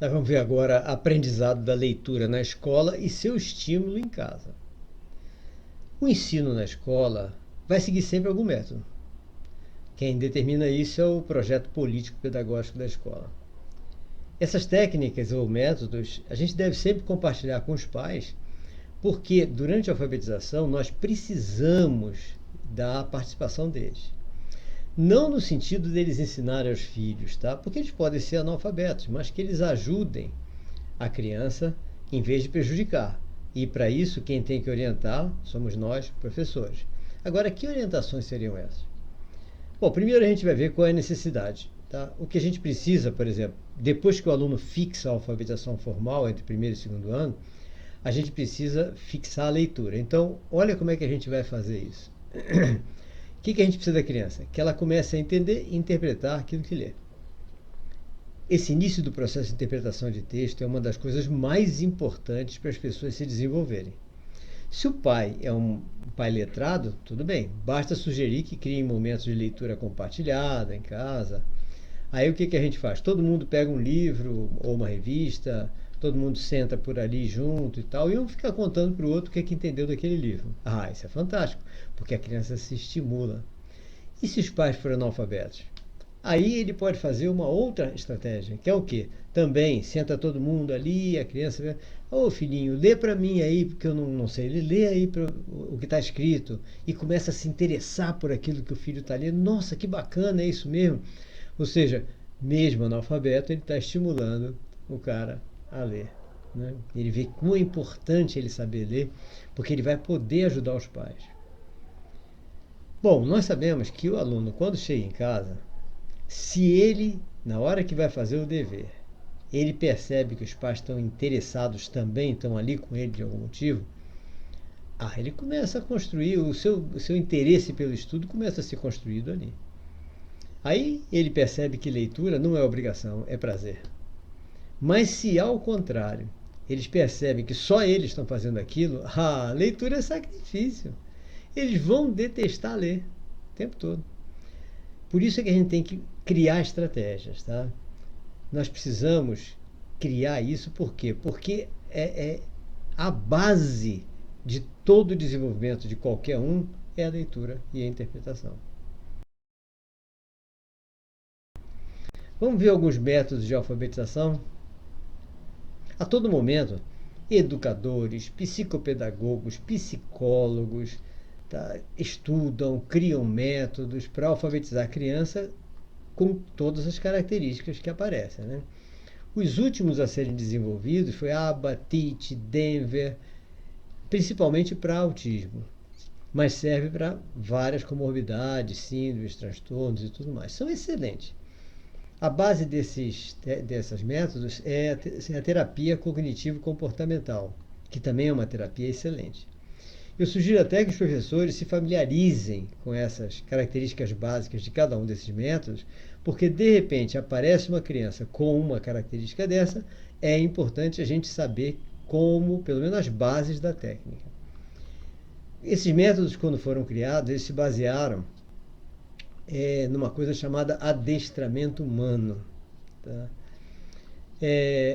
Nós vamos ver agora aprendizado da leitura na escola e seu estímulo em casa. O ensino na escola vai seguir sempre algum método. Quem determina isso é o projeto político-pedagógico da escola. Essas técnicas ou métodos a gente deve sempre compartilhar com os pais, porque durante a alfabetização nós precisamos da participação deles. Não no sentido deles ensinarem aos filhos, tá? Porque eles podem ser analfabetos, mas que eles ajudem a criança em vez de prejudicar. E para isso quem tem que orientar somos nós, professores. Agora, que orientações seriam essas? Bom, primeiro a gente vai ver qual é a necessidade. Tá? O que a gente precisa, por exemplo, depois que o aluno fixa a alfabetização formal entre primeiro e segundo ano, a gente precisa fixar a leitura. Então, olha como é que a gente vai fazer isso. O que a gente precisa da criança? Que ela comece a entender e interpretar aquilo que lê. Esse início do processo de interpretação de texto é uma das coisas mais importantes para as pessoas se desenvolverem. Se o pai é um pai letrado, tudo bem, basta sugerir que criem momentos de leitura compartilhada em casa. Aí o que a gente faz? Todo mundo pega um livro ou uma revista, todo mundo senta por ali junto e tal, e um fica contando para o outro o que entendeu daquele livro. Ah, isso é fantástico, porque a criança se estimula. E se os pais forem analfabetos? Aí ele pode fazer uma outra estratégia, que é o quê? Também senta todo mundo ali, a criança... Ô filhinho, lê para mim aí, porque eu não sei. Ele lê aí o que está escrito e começa a se interessar por aquilo que o filho está lendo. Nossa, que bacana, é isso mesmo. Ou seja, mesmo analfabeto, ele está estimulando o cara a ler. Né? Ele vê como é importante ele saber ler, porque ele vai poder ajudar os pais. Bom, nós sabemos que o aluno, quando chega em casa, se ele, na hora que vai fazer o dever, ele percebe que os pais estão interessados também, estão ali com ele de algum motivo, ele começa a construir, o seu interesse pelo estudo começa a ser construído ali. Aí ele percebe que leitura não é obrigação, é prazer. Mas se ao contrário, eles percebem que só eles estão fazendo aquilo, leitura é sacrifício. Eles vão detestar ler o tempo todo. Por isso é que a gente tem que criar estratégias, tá? Nós precisamos criar isso, por quê? Porque é a base de todo o desenvolvimento de qualquer um é a leitura e a interpretação. Vamos ver alguns métodos de alfabetização? A todo momento, educadores, psicopedagogos, psicólogos estudam, criam métodos para alfabetizar a criança com todas as características que aparecem. Né? Os últimos a serem desenvolvidos foi ABA, TIT, Denver, principalmente para autismo, mas serve para várias comorbidades, síndromes, transtornos e tudo mais. São excelentes. A base desses métodos é a terapia cognitivo-comportamental, que também é uma terapia excelente. Eu sugiro até que os professores se familiarizem com essas características básicas de cada um desses métodos, porque de repente aparece uma criança com uma característica dessa, é importante a gente saber como, pelo menos as bases da técnica. Esses métodos, quando foram criados, eles se basearam numa coisa chamada adestramento humano. Tá?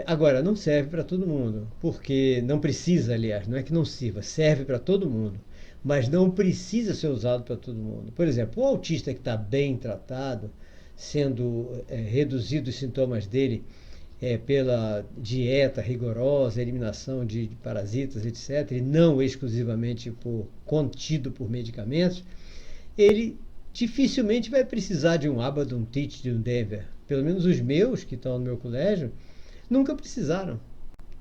Agora, não serve para todo mundo, porque não precisa, aliás, não é que não sirva, serve para todo mundo, mas não precisa ser usado para todo mundo. Por exemplo, o autista que está bem tratado, sendo reduzido os sintomas dele pela dieta rigorosa, eliminação de parasitas, etc., e não exclusivamente contido por medicamentos, ele dificilmente vai precisar de um ABA, de um TIT, de um Denver. Pelo menos os meus, que estão no meu colégio, nunca precisaram.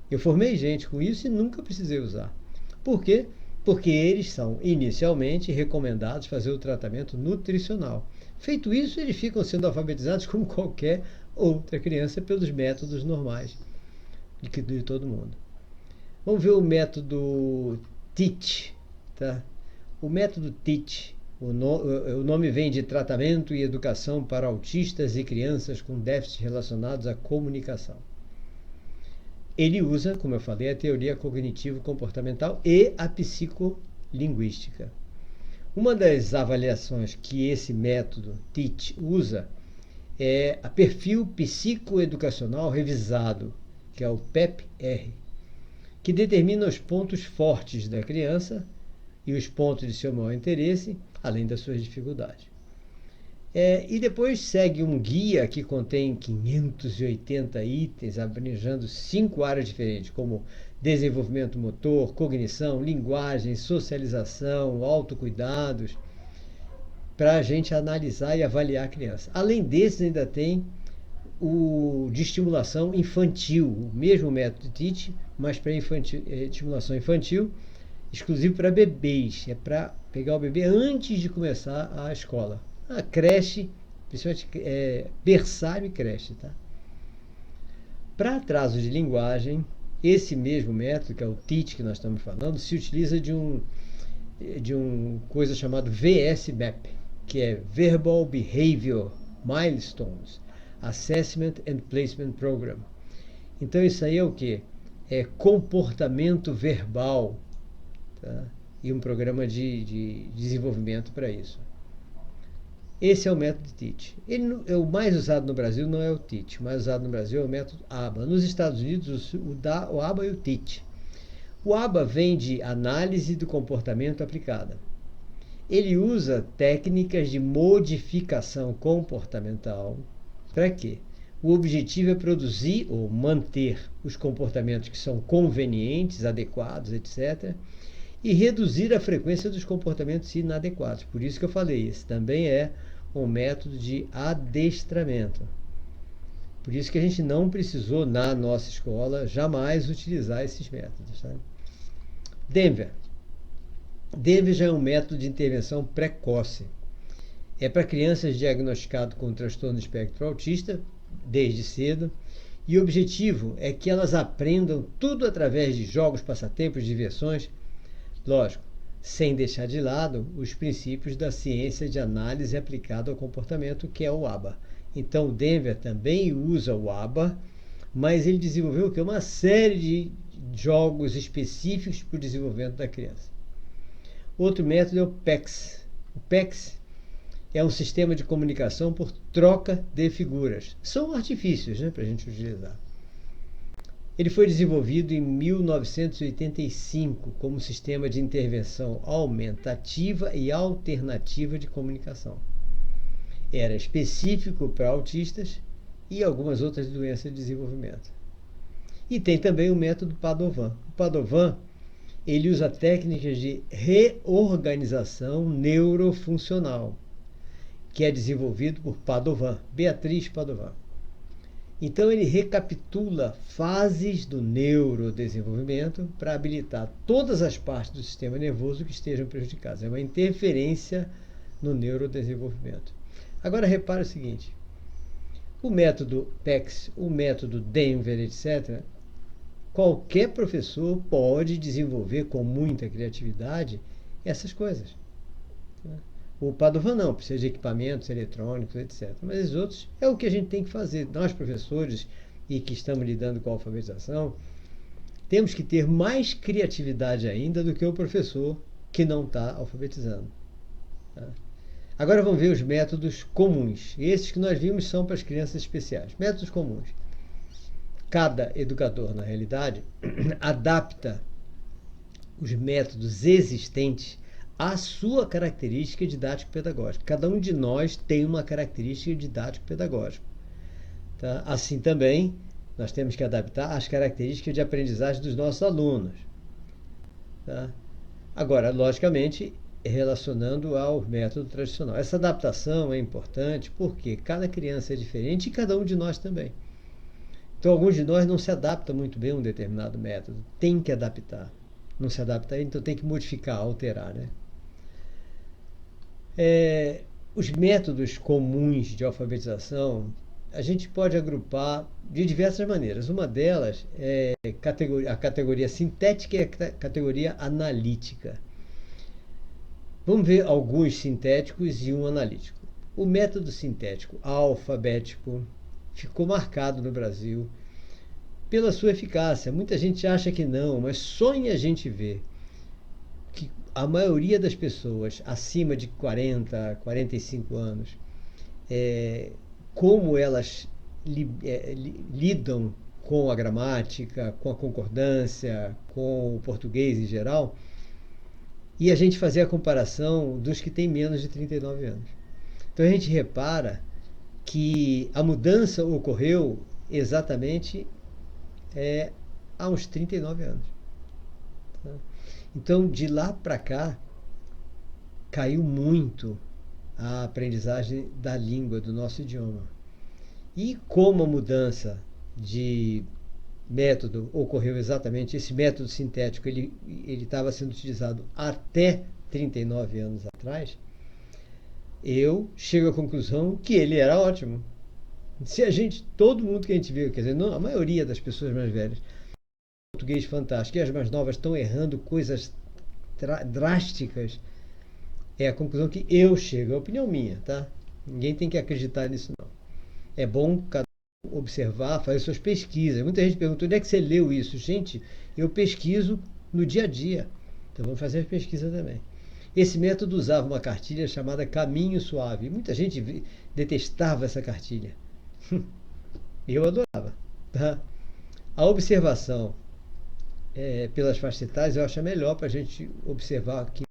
Eu formei gente com isso e nunca precisei usar. Por quê? Porque eles são inicialmente recomendados fazer o tratamento nutricional. Feito isso, eles ficam sendo alfabetizados como qualquer outra criança pelos métodos normais de todo mundo. Vamos ver o método TIT. Tá? O método TIT, o nome vem de Tratamento e Educação para Autistas e Crianças com Déficits Relacionados à Comunicação. Ele usa, como eu falei, a teoria cognitivo-comportamental e a psicolinguística. Uma das avaliações que esse método TIT usa é a perfil psicoeducacional revisado, que é o PEP-R, que determina os pontos fortes da criança e os pontos de seu maior interesse, além das suas dificuldades. E depois segue um guia que contém 580 itens, abrangendo 5 áreas diferentes, como desenvolvimento motor, cognição, linguagem, socialização, autocuidados, para a gente analisar e avaliar a criança. Além desses, ainda tem o de estimulação infantil, o mesmo método de Teach, mas para estimulação infantil, exclusivo para bebês. É para pegar o bebê antes de começar a escola. A creche, principalmente berçário e creche. Tá? Para atraso de linguagem, esse mesmo método, que é o Teach que nós estamos falando, se utiliza de um coisa chamado VS-MAP, que é Verbal Behavior Milestones, Assessment and Placement Program. Então isso aí é o quê? É comportamento verbal, tá? E um programa de desenvolvimento para isso. Esse é o método Teach. O mais usado no Brasil não é o Teach, o mais usado no Brasil é o método ABA. Nos Estados Unidos, o ABA e o Teach. O ABA vem de análise do comportamento aplicada. Ele usa técnicas de modificação comportamental. Para quê? O objetivo é produzir ou manter os comportamentos que são convenientes, adequados, etc., e reduzir a frequência dos comportamentos inadequados. Por isso que eu falei, esse também é um método de adestramento. Por isso que a gente não precisou, na nossa escola, jamais utilizar esses métodos. Tá? Denver. Denver já é um método de intervenção precoce. É para crianças diagnosticadas com transtorno espectro autista, desde cedo, e o objetivo é que elas aprendam tudo através de jogos, passatempos, diversões, lógico, sem deixar de lado os princípios da ciência de análise aplicada ao comportamento, que é o ABA. Então, o Denver também usa o ABA, mas ele desenvolveu uma série de jogos específicos para o desenvolvimento da criança. Outro método é o PECS. O PECS é um sistema de comunicação por troca de figuras. São artifícios, para a gente utilizar. Ele foi desenvolvido em 1985 como sistema de intervenção aumentativa e alternativa de comunicação. Era específico para autistas e algumas outras doenças de desenvolvimento. E tem também o método Padovan. O Padovan, ele usa técnicas de reorganização neurofuncional, que é desenvolvido por Padovan, Beatriz Padovan. Então ele recapitula fases do neurodesenvolvimento para habilitar todas as partes do sistema nervoso que estejam prejudicadas. É uma interferência no neurodesenvolvimento. Agora repare o seguinte, o método PECS, o método Denver, etc., qualquer professor pode desenvolver com muita criatividade essas coisas. O Padovan não, precisa de equipamentos eletrônicos, etc. Mas os outros é o que a gente tem que fazer. Nós, professores, e que estamos lidando com a alfabetização, temos que ter mais criatividade ainda do que o professor que não está alfabetizando. Tá? Agora vamos ver os métodos comuns. Esses que nós vimos são para as crianças especiais. Métodos comuns. Cada educador, na realidade, adapta os métodos existentes à sua característica didático-pedagógica. Cada um de nós tem uma característica didático-pedagógica. Tá? Assim também, nós temos que adaptar as características de aprendizagem dos nossos alunos. Tá? Agora, logicamente, relacionando ao método tradicional. Essa adaptação é importante porque cada criança é diferente e cada um de nós também. Então, alguns de nós não se adaptam muito bem a um determinado método. Tem que adaptar. Não se adapta, então tem que modificar, alterar, né? Os métodos comuns de alfabetização a gente pode agrupar de diversas maneiras. Uma delas é a categoria sintética e a categoria analítica. Vamos ver alguns sintéticos e um analítico. O método sintético alfabético ficou marcado no Brasil pela sua eficácia. Muita gente acha que não, mas só em a gente ver que a maioria das pessoas acima de 40, 45 anos, como elas lidam com a gramática, com a concordância, com o português em geral, e a gente fazer a comparação dos que têm menos de 39 anos. Então a gente repara que a mudança ocorreu exatamente há uns 39 anos. Tá? Então, de lá para cá, caiu muito a aprendizagem da língua, do nosso idioma. E como a mudança de método ocorreu exatamente, esse método sintético, ele estava sendo utilizado até 39 anos atrás, eu chego à conclusão que ele era ótimo. Se a gente, todo mundo que a gente viu, quer dizer, não, a maioria das pessoas mais velhas, português fantástico, e as mais novas estão errando coisas drásticas, é a conclusão que eu chego, é a opinião minha, tá? Ninguém tem que acreditar nisso, não. É bom cada um observar, fazer suas pesquisas. Muita gente pergunta, onde é que você leu isso? Gente, eu pesquiso no dia a dia. Então vamos fazer a pesquisa também. Esse método usava uma cartilha chamada Caminho Suave. Muita gente detestava essa cartilha. Eu adorava. Tá? A observação pelas faixas etárias eu acho melhor para a gente observar que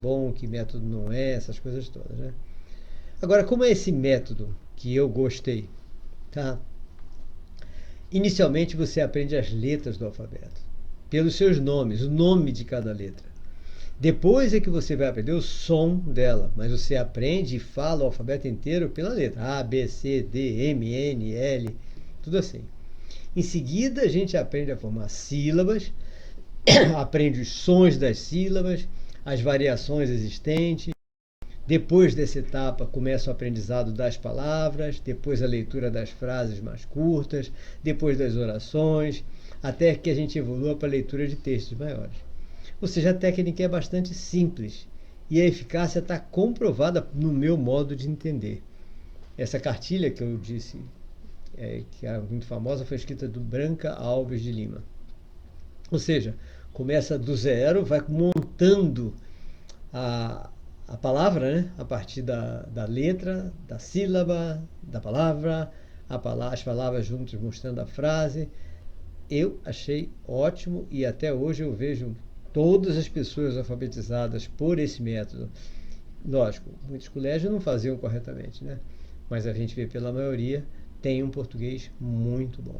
bom, que método não é, essas coisas todas, né? Agora, como é esse método que eu gostei? Tá? Inicialmente você aprende as letras do alfabeto, pelos seus nomes, o nome de cada letra. Depois é que você vai aprender o som dela, mas você aprende e fala o alfabeto inteiro pela letra. A, B, C, D, M, N, L, tudo assim. Em seguida a gente aprende a formar sílabas, aprende os sons das sílabas, as variações existentes. Depois dessa etapa começa o aprendizado das palavras, depois a leitura das frases mais curtas, depois das orações, até que a gente evolua para a leitura de textos maiores. Ou seja, a técnica é bastante simples e a eficácia está comprovada no meu modo de entender. Essa cartilha que eu disse, que é muito famosa, foi escrita do Branca Alves de Lima. Ou seja, começa do zero, vai montando a palavra, né? A partir da letra, da sílaba, da palavra, as palavras juntas mostrando a frase. Eu achei ótimo e até hoje eu vejo todas as pessoas alfabetizadas por esse método. Lógico, muitos colégios não faziam corretamente, né? Mas a gente vê pela maioria, tem um português muito bom.